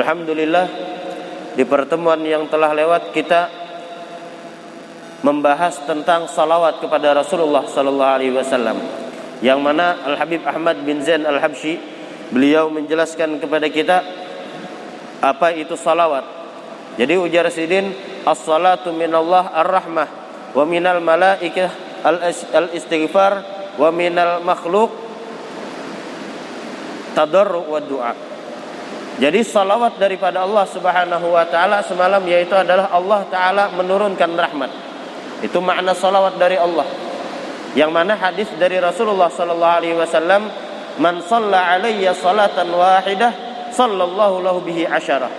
Alhamdulillah, di pertemuan yang telah lewat kita membahas tentang salawat kepada Rasulullah sallallahu alaihi wasallam, yang mana Al-Habib Ahmad bin Zain Al-Habsyi beliau menjelaskan kepada kita apa itu salawat. Jadi ujar Sidin, as-salatu minallah ar-rahmah wa minal malaikah al-istighfar wa minal makhluk tadarru wa du'a. Jadi salawat daripada Allah Subhanahu wa taala semalam yaitu adalah Allah taala menurunkan rahmat. Itu makna salawat dari Allah. Yang mana hadis dari Rasulullah sallallahu alaihi wasallam, man shalla alayya salatan wahidah sallallahu lahu bihi asyarah.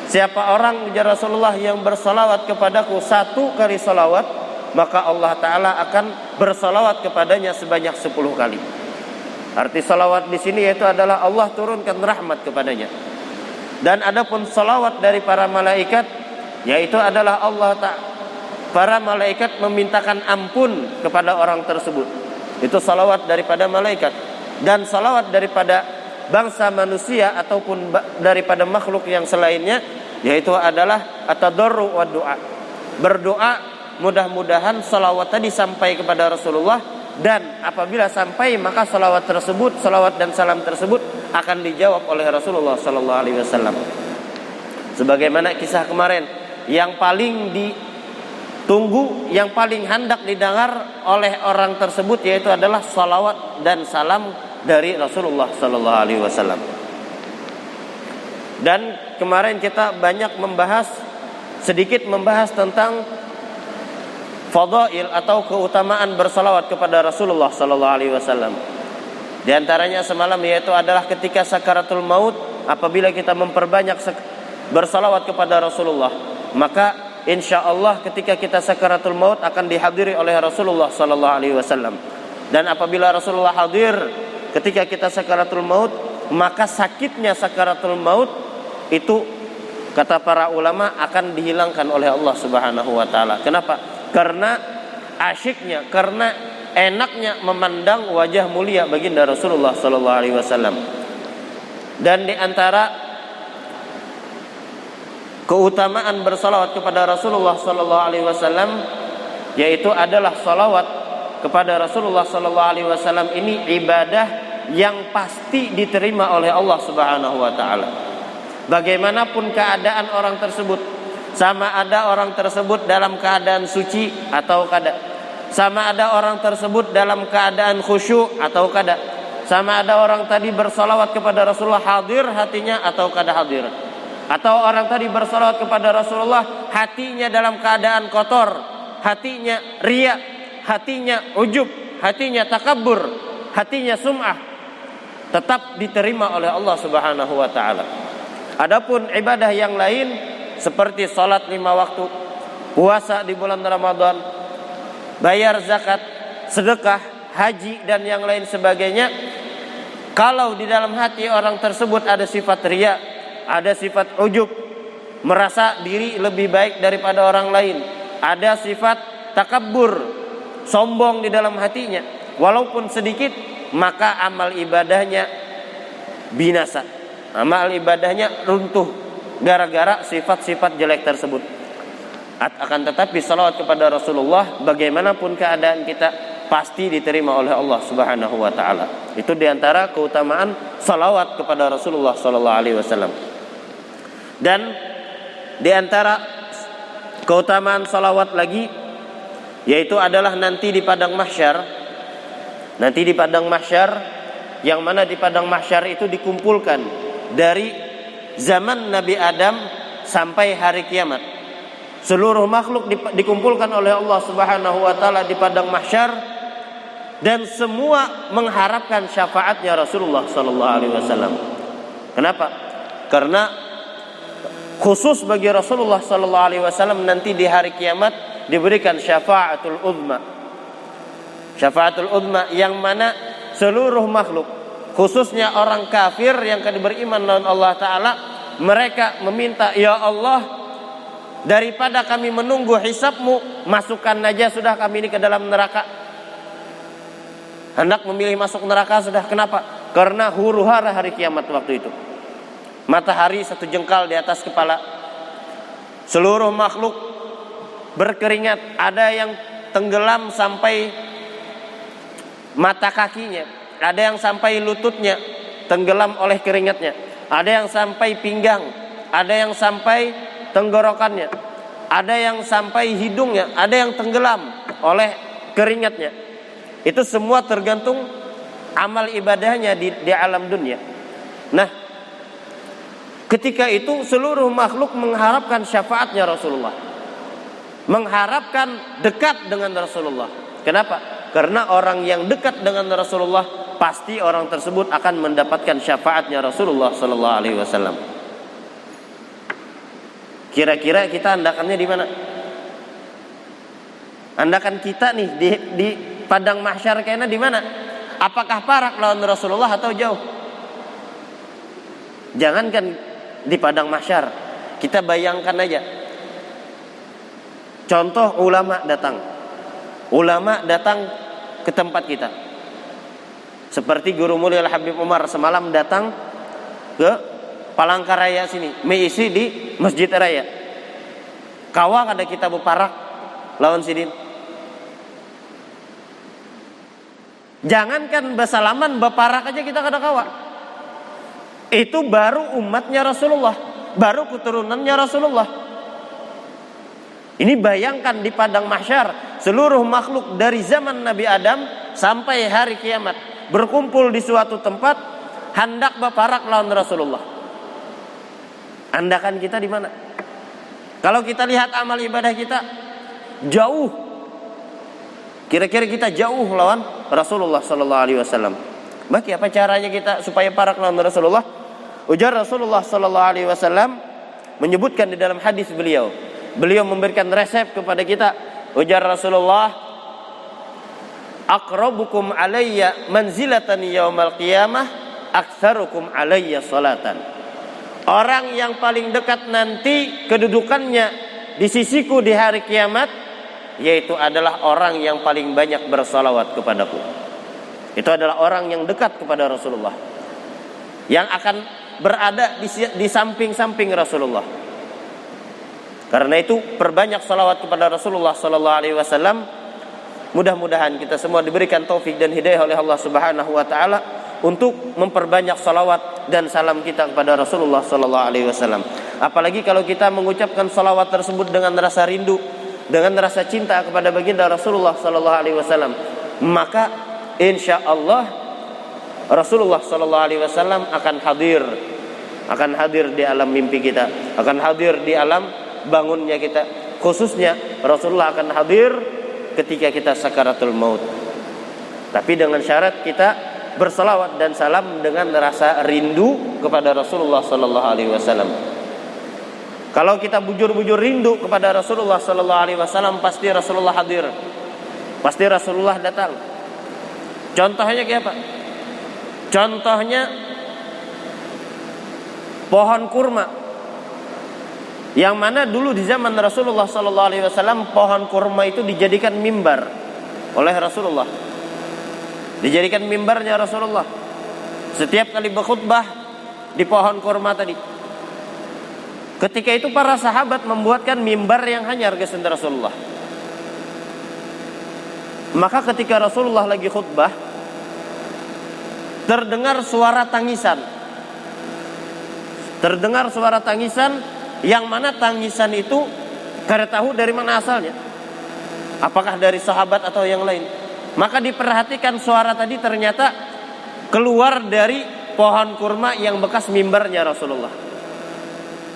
Siapa orang ujar Rasulullah yang bersalawat kepadaku satu kali salawat, maka Allah taala akan bersalawat kepadanya sebanyak 10 kali. Arti salawat di sini yaitu adalah Allah turunkan rahmat kepadanya. Dan adapun salawat dari para malaikat yaitu adalah para malaikat memintakan ampun kepada orang tersebut. Itu salawat daripada malaikat. Dan salawat daripada bangsa manusia ataupun daripada makhluk yang selainnya yaitu adalah at-tadarru wa du'a. Berdoa mudah-mudahan salawat tadi sampai kepada Rasulullah, dan apabila sampai maka salawat tersebut, salawat dan salam tersebut akan dijawab oleh Rasulullah sallallahu alaihi wasallam. Sebagaimana kisah kemarin, yang paling ditunggu, yang paling hendak didengar oleh orang tersebut yaitu adalah salawat dan salam dari Rasulullah sallallahu alaihi wasallam. Dan kemarin kita banyak sedikit membahas tentang fadail atau keutamaan bersalawat kepada Rasulullah sallallahu alaihi wasallam. Di antaranya semalam yaitu adalah ketika sakaratul maut, apabila kita memperbanyak bersalawat kepada Rasulullah, maka insyaallah ketika kita sakaratul maut akan dihadiri oleh Rasulullah sallallahu alaihi wasallam. Dan apabila Rasulullah hadir ketika kita sakaratul maut, maka sakitnya sakaratul maut itu kata para ulama akan dihilangkan oleh Allah Subhanahu wa taala. Kenapa? Karena asyiknya, karena enaknya memandang wajah mulia baginda Rasulullah sallallahu alaihi wasallam. Dan di antara keutamaan bersalawat kepada Rasulullah sallallahu alaihi wasallam yaitu adalah salawat kepada Rasulullah sallallahu alaihi wasallam ini ibadah yang pasti diterima oleh Allah Subhanahu wa taala. Bagaimanapun keadaan orang tersebut, sama ada orang tersebut dalam keadaan suci atau kada, sama ada orang tersebut dalam keadaan khusyuk atau kada, sama ada orang tadi bersalawat kepada Rasulullah hadir hatinya atau kada hadir, atau orang tadi bersalawat kepada Rasulullah hatinya dalam keadaan kotor, hatinya riya, hatinya ujub, hatinya takabbur, hatinya sum'ah, tetap diterima oleh Allah Subhanahu wa taala. Adapun ibadah yang lain seperti salat 5 waktu, puasa di bulan Ramadan, bayar zakat, sedekah, haji dan yang lain sebagainya, kalau di dalam hati orang tersebut ada sifat riya, ada sifat ujub, merasa diri lebih baik daripada orang lain, ada sifat takabbur, sombong di dalam hatinya, walaupun sedikit, maka amal ibadahnya binasa, amal ibadahnya runtuh gara-gara sifat-sifat jelek tersebut. Akan tetapi salawat kepada Rasulullah bagaimanapun keadaan kita pasti diterima oleh Allah Subhanahu wa taala. Itu diantara keutamaan salawat kepada Rasulullah sallallahu alaihi wasallam. Dan diantara keutamaan salawat lagi yaitu adalah nanti di padang mahsyar. Nanti di padang mahsyar, yang mana di padang mahsyar itu dikumpulkan dari zaman Nabi Adam sampai hari kiamat. Seluruh makhluk dikumpulkan oleh Allah Subhanahu wa taala di padang mahsyar, dan semua mengharapkan syafaatnya Rasulullah sallallahu alaihi wasallam. Kenapa? Karena khusus bagi Rasulullah sallallahu alaihi wasallam nanti di hari kiamat diberikan syafaatul uzma. Syafaatul uzma yang mana seluruh makhluk, khususnya orang kafir yang beriman dengan Allah taala, mereka meminta, ya Allah, daripada kami menunggu hisabmu, masukkan saja sudah kami ini ke dalam neraka. Hendak memilih masuk neraka sudah. Kenapa? Karena huru hara hari kiamat waktu itu. Matahari 1 jengkal di atas kepala. Seluruh makhluk berkeringat. Ada yang tenggelam sampai mata kakinya. Ada yang sampai lututnya tenggelam oleh keringatnya. Ada yang sampai pinggang. Ada yang sampai tenggorokannya. Ada yang sampai hidungnya. Ada yang tenggelam oleh keringatnya. Itu semua tergantung amal ibadahnya di alam dunia. Nah, ketika itu seluruh makhluk mengharapkan syafaatnya Rasulullah, mengharapkan dekat dengan Rasulullah. Kenapa? Karena orang yang dekat dengan Rasulullah pasti orang tersebut akan mendapatkan syafaatnya Rasulullah sallallahu alaihi wasallam. Kira-kira kita andakannya di mana? Andakan kita nih di padang mahsyar kayaknya di mana? Apakah parak lawan Rasulullah atau jauh? Jangankan di padang mahsyar, kita bayangkan aja. Contoh ulama datang. Ulama datang ke tempat kita. Seperti Guru Mulia Habib Umar semalam datang ke Palangkaraya sini, mengisi di Masjid Raya. Kawa kada kita beparak lawan sidin. Jangankan bersalaman, beparak aja kita kada kawa. Itu baru umatnya Rasulullah, baru keturunannya Rasulullah. Ini bayangkan di padang mahsyar, seluruh makhluk dari zaman Nabi Adam sampai hari kiamat berkumpul di suatu tempat, hendak beparak lawan Rasulullah. Andakan kita di mana? Kalau kita lihat amal ibadah kita jauh, kira-kira kita jauh lawan Rasulullah sallallahu alaihi wasallam. Bagi apa caranya kita supaya parak lawan Rasulullah? Ujar Rasulullah sallallahu alaihi wasallam menyebutkan di dalam hadis beliau. Beliau memberikan resep kepada kita. Ujar Rasulullah, aqrabukum alayya manzilatan yaumal qiyamah aktsarukum alayya salatan. Orang yang paling dekat nanti kedudukannya di sisiku di hari kiamat, yaitu adalah orang yang paling banyak bersalawat kepadaku. Itu adalah orang yang dekat kepada Rasulullah, yang akan berada di samping-samping Rasulullah. Karena itu perbanyak salawat kepada Rasulullah sallallahu alaihi wasallam. Mudah-mudahan kita semua diberikan taufik dan hidayah oleh Allah Subhanahu wa taala untuk memperbanyak salawat dan salam kita kepada Rasulullah sallallahu alaihi wasallam. Apalagi kalau kita mengucapkan salawat tersebut dengan rasa rindu, dengan rasa cinta kepada baginda Rasulullah sallallahu alaihi wasallam, maka insyaallah Rasulullah sallallahu alaihi wasallam akan hadir di alam mimpi kita, akan hadir di alam bangunnya kita. Khususnya Rasulullah akan hadir ketika kita sakaratul maut. Tapi dengan syarat kita bersalawat dan salam dengan rasa rindu kepada Rasulullah sallallahu alaihi wasallam. Kalau kita bujur-bujur rindu kepada Rasulullah sallallahu alaihi wasallam, pasti Rasulullah hadir. Pasti Rasulullah datang. Contohnya kayak apa? Contohnya pohon kurma, yang mana dulu di zaman Rasulullah sallallahu alaihi wasallam pohon kurma itu dijadikan mimbar oleh Rasulullah. Dijadikan mimbarnya Rasulullah. Setiap kali berkhutbah di pohon kurma tadi. Ketika itu para sahabat membuatkan mimbar yang hanyar ke sendiri Rasulullah. Maka ketika Rasulullah lagi khutbah, terdengar suara tangisan. Terdengar suara tangisan, yang mana tangisan itu kada tahu dari mana asalnya. Apakah dari sahabat atau yang lain. Maka diperhatikan suara tadi ternyata keluar dari pohon kurma yang bekas mimbarnya Rasulullah.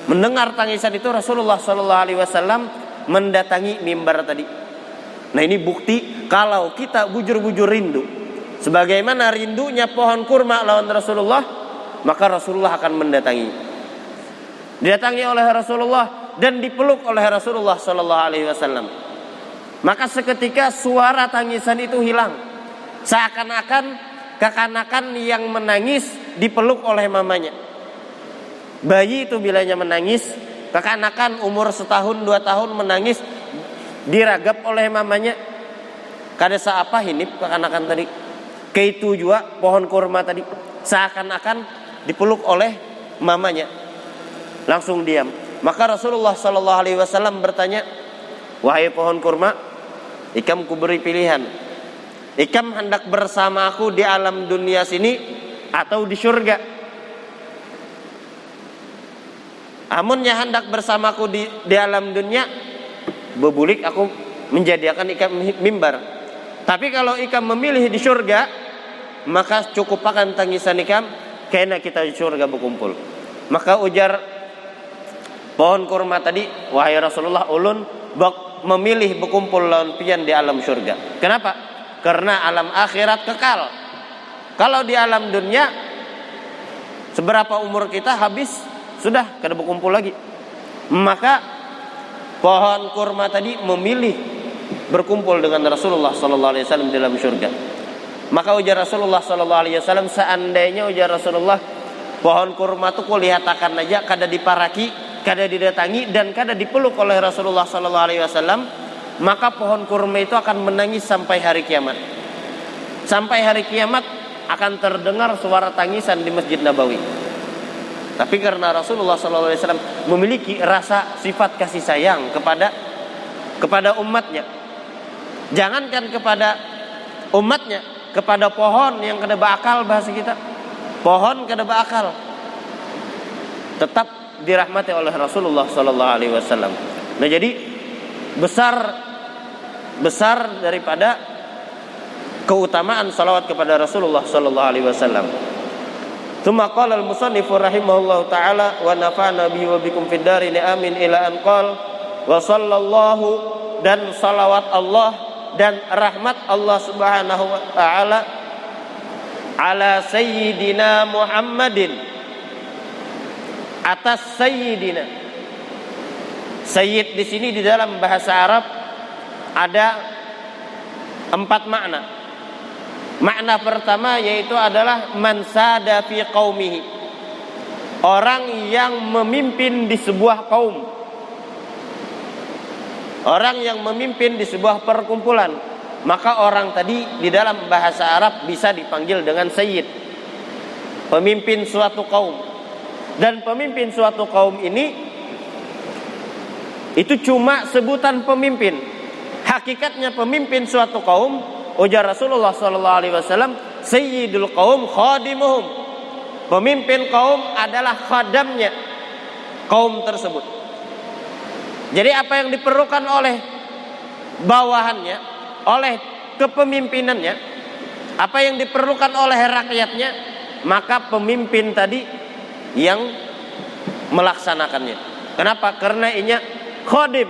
Mendengar tangisan itu Rasulullah sallallahu alaihi wasallam mendatangi mimbar tadi. Nah, ini bukti kalau kita bujur-bujur rindu sebagaimana rindunya pohon kurma lawan Rasulullah, maka Rasulullah akan mendatangi. Didatangi oleh Rasulullah dan dipeluk oleh Rasulullah sallallahu alaihi wasallam. Maka seketika suara tangisan itu hilang. Seakan-akan kekanakan yang menangis dipeluk oleh mamanya. Bayi itu bilanya menangis, kekanakan umur 1 tahun 2 tahun menangis, diragap oleh mamanya. Kada seapa hinip kekanakan tadi. Keitu juga pohon kurma tadi seakan-akan dipeluk oleh mamanya, langsung diam. Maka Rasulullah sallallahu alaihi wasallam bertanya, "Wahai pohon kurma, ikam kuberi pilihan. Ikam hendak bersama aku di alam dunia sini atau di surga? Amunnya hendak bersamaku di alam dunia, bebulik aku menjadikan ikam mimbar. Tapi kalau ikam memilih di surga, maka cukupakan tangisan ikam, karena kita di surga berkumpul." Maka ujar pohon kurma tadi, "Wahai Rasulullah, ulun memilih berkumpul lawan pian di alam surga." Kenapa? Karena alam akhirat kekal. Kalau di alam dunia, seberapa umur kita habis, sudah kada berkumpul lagi. Maka pohon kurma tadi memilih berkumpul dengan Rasulullah sallallahu alaihi wasallam di dalam surga. Maka ujar Rasulullah sallallahu alaihi wasallam, seandainya ujar Rasulullah pohon kurma itu kulihatakan aja kada diparaki, kada didatangi dan kada dipeluk oleh Rasulullah sallallahu alaihi wasallam, maka pohon kurma itu akan menangis sampai hari kiamat. Sampai hari kiamat akan terdengar suara tangisan di Masjid Nabawi. Tapi karena Rasulullah sallallahu alaihi wasallam memiliki rasa sifat kasih sayang kepada umatnya, jangankan kepada umatnya, kepada pohon yang kada berakal, bahasa kita, pohon kada berakal, tetap dirahmati oleh Rasulullah sallallahu alaihi wasallam. Nah, jadi besar daripada keutamaan salawat kepada Rasulullah sallallahu alaihi wasallam. Tsumma qala al-musannif rahimahullahu taala wa nafa'ana bihi wa bikum fid darin amin ila an qala wa sallallahu, dan salawat Allah dan rahmat Allah subhanahu wa ta'ala ala sayyidina Muhammadin, atas sayyidina. Sayyid di sini di dalam bahasa Arab ada 4 makna. Makna pertama yaitu adalah man sada fi qaumihi, orang yang memimpin di sebuah kaum, orang yang memimpin di sebuah perkumpulan. Maka orang tadi di dalam bahasa Arab bisa dipanggil dengan sayyid, pemimpin suatu kaum. Dan pemimpin suatu kaum ini itu cuma sebutan pemimpin. Hakikatnya pemimpin suatu kaum, ujar Rasulullah sallallahu alaihi wasallam, sayyidul qaum khadimuhum. Pemimpin kaum adalah khadamnya kaum tersebut. Jadi apa yang diperlukan oleh bawahannya, oleh kepemimpinannya, apa yang diperlukan oleh rakyatnya, maka pemimpin tadi yang melaksanakannya. Kenapa? Karena inya khadim.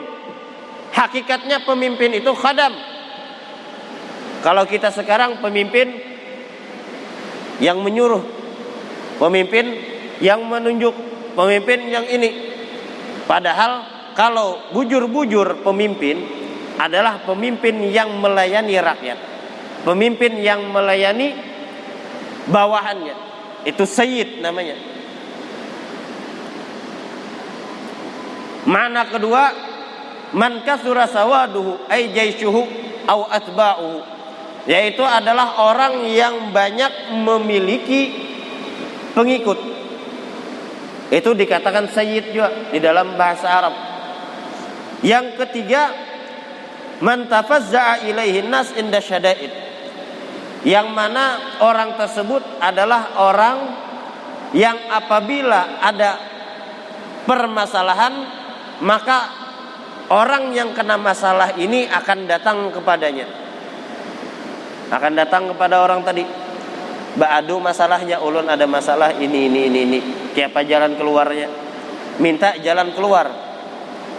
Hakikatnya pemimpin itu khadam. Kalau kita sekarang pemimpin yang menyuruh, pemimpin yang menunjuk, pemimpin yang ini. Padahal kalau bujur-bujur pemimpin adalah pemimpin yang melayani rakyat, pemimpin yang melayani bawahannya. Itu sayyid namanya. Makna kedua, man kasura sawaduhu ay jaishuhu au atba'uhu, yaitu adalah orang yang banyak memiliki pengikut. Itu dikatakan sayyid juga di dalam bahasa Arab. Yang ketiga, man tafazza'a ilaihi nas inda syada'id, yang mana orang tersebut adalah orang yang apabila ada permasalahan, maka orang yang kena masalah ini akan datang kepadanya, akan datang kepada orang tadi. Ba'adu masalahnya, ulun ada masalah ini. Siapa jalan keluarnya? Minta jalan keluar.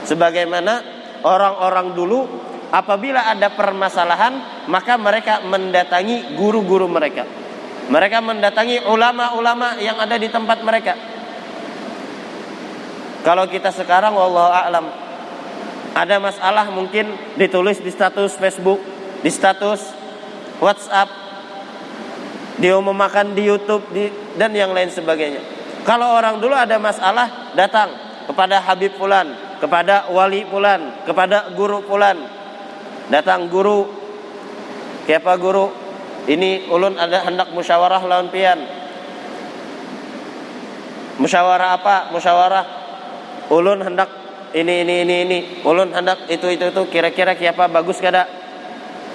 Sebagaimana orang-orang dulu apabila ada permasalahan, maka mereka mendatangi guru-guru mereka. Mereka mendatangi ulama-ulama yang ada di tempat mereka. Kalau kita sekarang wallahu a'lam, ada masalah mungkin ditulis di status Facebook, di status WhatsApp, diumumkan di YouTube, dan yang lain sebagainya. Kalau orang dulu ada masalah, datang kepada Habib Fulan, kepada Wali Fulan, kepada Guru Fulan. Datang guru, siapa guru? Ini ulun ada hendak musyawarah lawan pian. Musyawarah apa? Musyawarah ulun hendak ini. Ulun hendak itu. Kira-kira siapa bagus kada?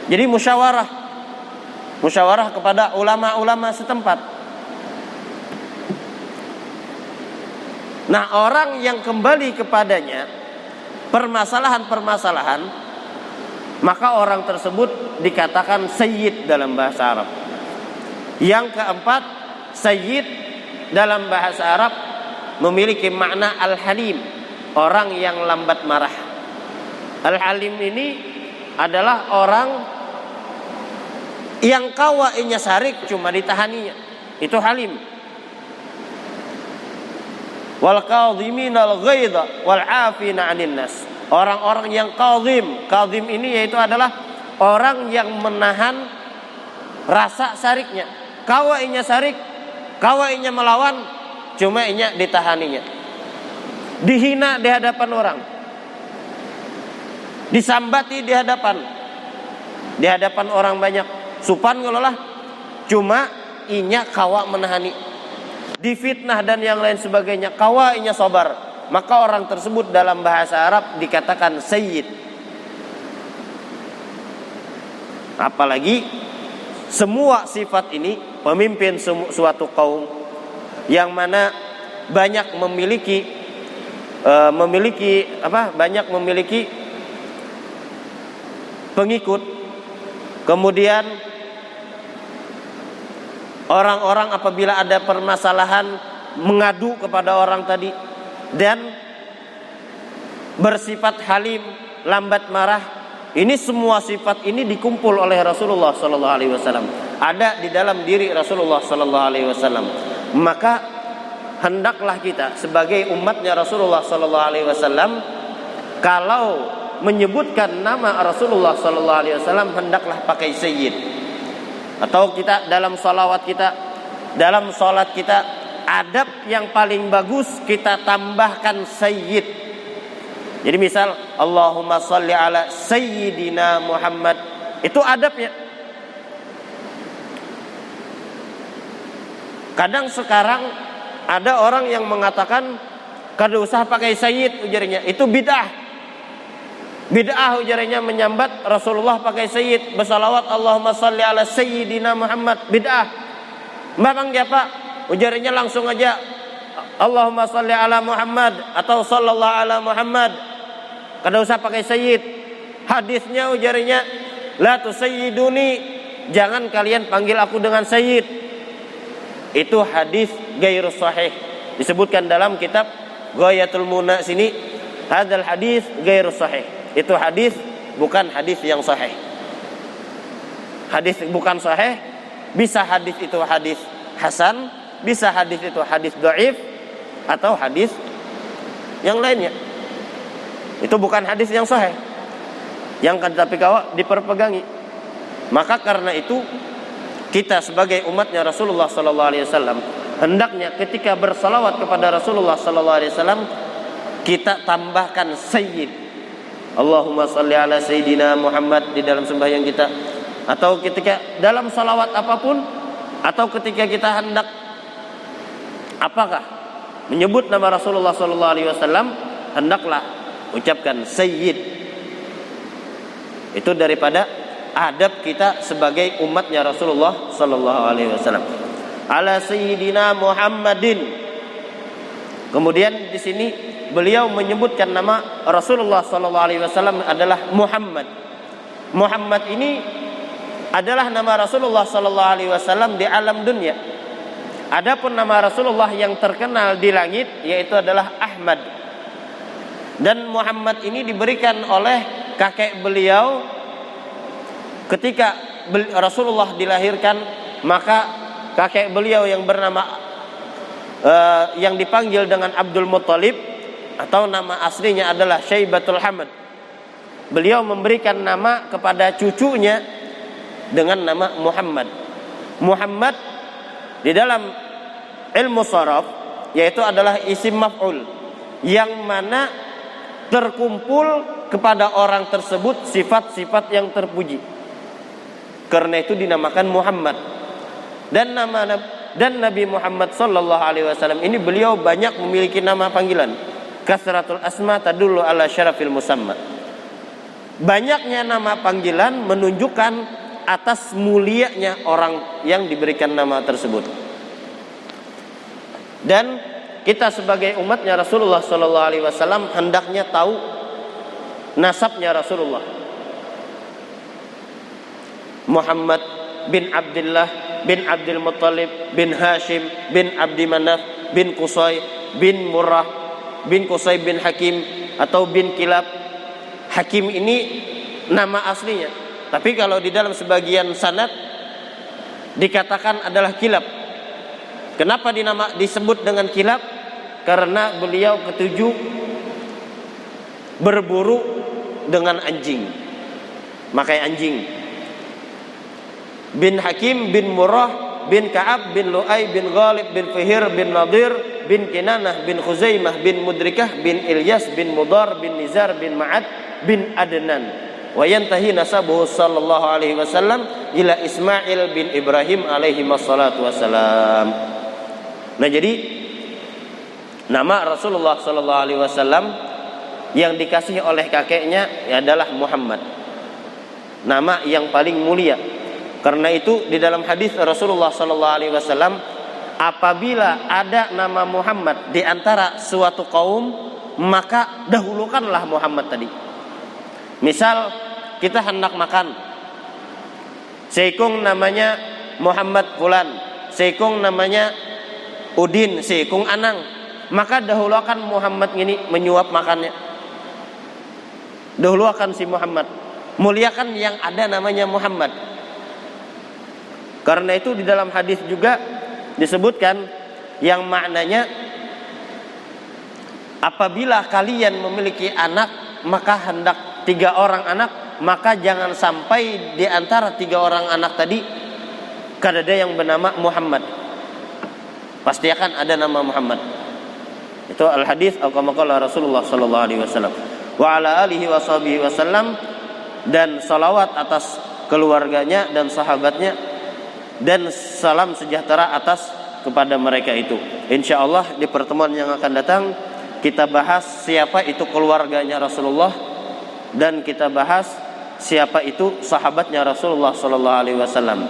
Jadi musyawarah kepada ulama-ulama setempat. Nah, orang yang kembali kepadanya permasalahan, maka orang tersebut dikatakan sayyid dalam bahasa Arab. Yang keempat, sayyid dalam bahasa Arab memiliki makna al-halim, orang yang lambat marah. Al-halim ini adalah orang yang kawainya sarik cuma ditahaninya. Itu halim. Wal kadhiminal ghaidha wal 'afina 'anil nas. Orang-orang yang kadhim ini yaitu adalah orang yang menahan rasa sariknya. Kawainya sarik, kawainya melawan, cuma inya ditahaninya. Dihina di hadapan orang. Disambati di hadapan orang banyak. Supan ngelola, cuma inya kawa menahani. Difitnah dan yang lain sebagainya, kawa inya sabar. Maka orang tersebut dalam bahasa Arab dikatakan sayyid. Apalagi semua sifat ini pemimpin suatu kaum yang mana banyak memiliki pengikut. Kemudian orang-orang apabila ada permasalahan mengadu kepada orang tadi dan bersifat halim, lambat marah. Ini semua sifat ini dikumpul oleh Rasulullah sallallahu alaihi wasallam. Ada di dalam diri Rasulullah sallallahu alaihi wasallam. Maka hendaklah kita sebagai umatnya Rasulullah sallallahu alaihi wasallam kalau menyebutkan nama Rasulullah sallallahu alaihi wasallam hendaklah pakai sayyid. Atau kita dalam salat kita adab yang paling bagus kita tambahkan sayyid. Jadi misal Allahumma sholli ala sayyidina Muhammad, itu adabnya. Kadang sekarang ada orang yang mengatakan kada usah pakai sayyid ujarnya, itu bid'ah. Bid'ah ujarnya menyambat Rasulullah pakai sayyid, bersalawat Allahumma sholli ala sayyidina Muhammad, bid'ah. Memang dia apa? Ujarnya langsung aja Allahumma sholli ala Muhammad atau sallallahu ala Muhammad. Kada usah pakai sayyid. Hadisnya ujarnya la tusayyiduni, jangan kalian panggil aku dengan sayyid. Itu hadis ghairu sahih. Disebutkan dalam kitab Ghayatul Muna sini, hadzal hadis ghairu sahih. Itu hadis bukan hadis yang sahih. Hadis bukan sahih, bisa hadis itu hadis hasan, bisa hadis itu hadis dhaif atau hadis yang lainnya. Itu bukan hadis yang sahih, yang tapi kawa diperpegangi. Maka karena itu kita sebagai umatnya Rasulullah sallallahu alaihi wasallam hendaknya ketika bersalawat kepada Rasulullah sallallahu alaihi wasallam kita tambahkan sayyid. Allahumma sholli ala sayyidina Muhammad di dalam sembahyang kita, atau ketika dalam salawat apapun, atau ketika kita hendak apakah menyebut nama Rasulullah sallallahu alaihi wasallam, hendaklah ucapkan sayyid. Itu daripada adab kita sebagai umatnya Rasulullah sallallahu alaihi wasallam. Ala sayyidina Muhammadin. Kemudian di sini beliau menyebutkan nama Rasulullah sallallahu alaihi wasallam adalah Muhammad. Muhammad ini adalah nama Rasulullah sallallahu alaihi wasallam di alam dunia. Adapun nama Rasulullah yang terkenal di langit yaitu adalah Ahmad. Dan Muhammad ini diberikan oleh kakek beliau ketika Rasulullah dilahirkan, maka kakek beliau yang bernama yang dipanggil dengan Abdul Muttalib atau nama aslinya adalah Syaibatul Hamad. Beliau memberikan nama kepada cucunya dengan nama Muhammad. Muhammad di dalam ilmu sharaf yaitu adalah isim maf'ul yang mana terkumpul kepada orang tersebut sifat-sifat yang terpuji. Karena itu dinamakan Muhammad. Dan dan Nabi Muhammad sallallahu alaihi wasallam ini beliau banyak memiliki nama panggilan. Kasratul asma tadullu ala syarafil musamma. Banyaknya nama panggilan menunjukkan atas mulianya orang yang diberikan nama tersebut. Dan kita sebagai umatnya Rasulullah sallallahu alaihi wasallam hendaknya tahu nasabnya Rasulullah. Muhammad bin Abdullah bin Abdul Muttalib bin Hashim bin Abdi Manaf bin Qusay bin Murrah bin Qusay bin Hakim atau bin Kilab. Hakim ini nama aslinya, tapi kalau di dalam sebagian sanad dikatakan adalah Kilab. Kenapa disebut dengan Kilab? Karena beliau ketujuh berburu dengan anjing, makai anjing. Bin Hakim bin Murrah bin Ka'ab bin Lu'ay bin Ghalib bin Fihir bin Nadir bin Kinanah bin Khuzaimah bin Mudrikah bin Ilyas bin Mudar bin Nizar bin Ma'ad bin Adnan. Wa yantahi nasabuhu sallallahu alaihi wasallam ila Ismail bin Ibrahim alaihi wassalatu wassalam. Nah, jadi nama Rasulullah sallallahu alaihi wasallam yang dikasih oleh kakeknya adalah Muhammad. Nama yang paling mulia. Karena itu di dalam hadis Rasulullah sallallahu alaihi wasallam, apabila ada nama Muhammad di antara suatu kaum, maka dahulukanlah Muhammad tadi. Misal kita hendak makan, seikung namanya Muhammad fulan, seikung namanya Udin, seikung Anang, maka dahulukan Muhammad ini menyuap makannya. Dahulukan si Muhammad, muliakan yang ada namanya Muhammad. Karena itu di dalam hadis juga disebutkan yang maknanya, apabila kalian memiliki anak, maka hendak 3 orang anak, maka jangan sampai di antara 3 orang anak tadi kada ada yang bernama Muhammad. Pasti akan ada nama Muhammad. Itu al-hadis al-qamaqala Rasulullah sallallahu alaihi wasallam. Wa ala alihi washabihi wasallam, dan salawat atas keluarganya dan sahabatnya, dan salam sejahtera atas kepada mereka itu. Insyaallah di pertemuan yang akan datang kita bahas siapa itu keluarganya Rasulullah, dan kita bahas siapa itu sahabatnya Rasulullah sallallahu alaihi wasallam.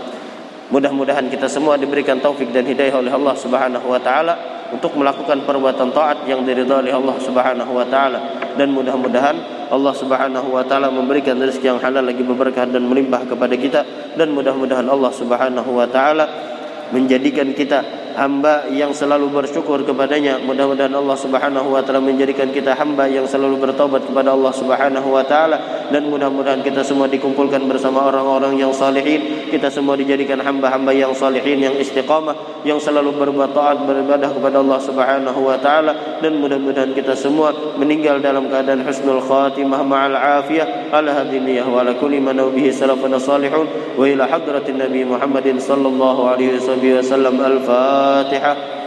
Mudah-mudahan kita semua diberikan taufik dan hidayah oleh Allah Subhanahu wa taala untuk melakukan perbuatan taat yang diridhai oleh Allah Subhanahu wa taala, dan mudah-mudahan Allah Subhanahu wa taala memberikan rezeki yang halal lagi berberkah dan melimpah kepada kita, dan mudah-mudahan Allah Subhanahu wa taala menjadikan kita hamba yang selalu bersyukur kepadanya. Mudah-mudahan Allah Subhanahu wa taala menjadikan kita hamba yang selalu bertaubat kepada Allah Subhanahu wa taala, dan mudah-mudahan kita semua dikumpulkan bersama orang-orang yang salihin. Kita semua dijadikan hamba-hamba yang salihin, yang istiqamah, yang selalu berbuat taat, beribadah kepada Allah Subhanahu wa taala, dan mudah-mudahan kita semua meninggal dalam keadaan husnul khatimah ma'al afiyah ala hadiniyah wa ala kulli man bihi salafun salihun wa ila hadratin nabi Muhammadin sallallahu alaihi wasallam. Al-Fatihah.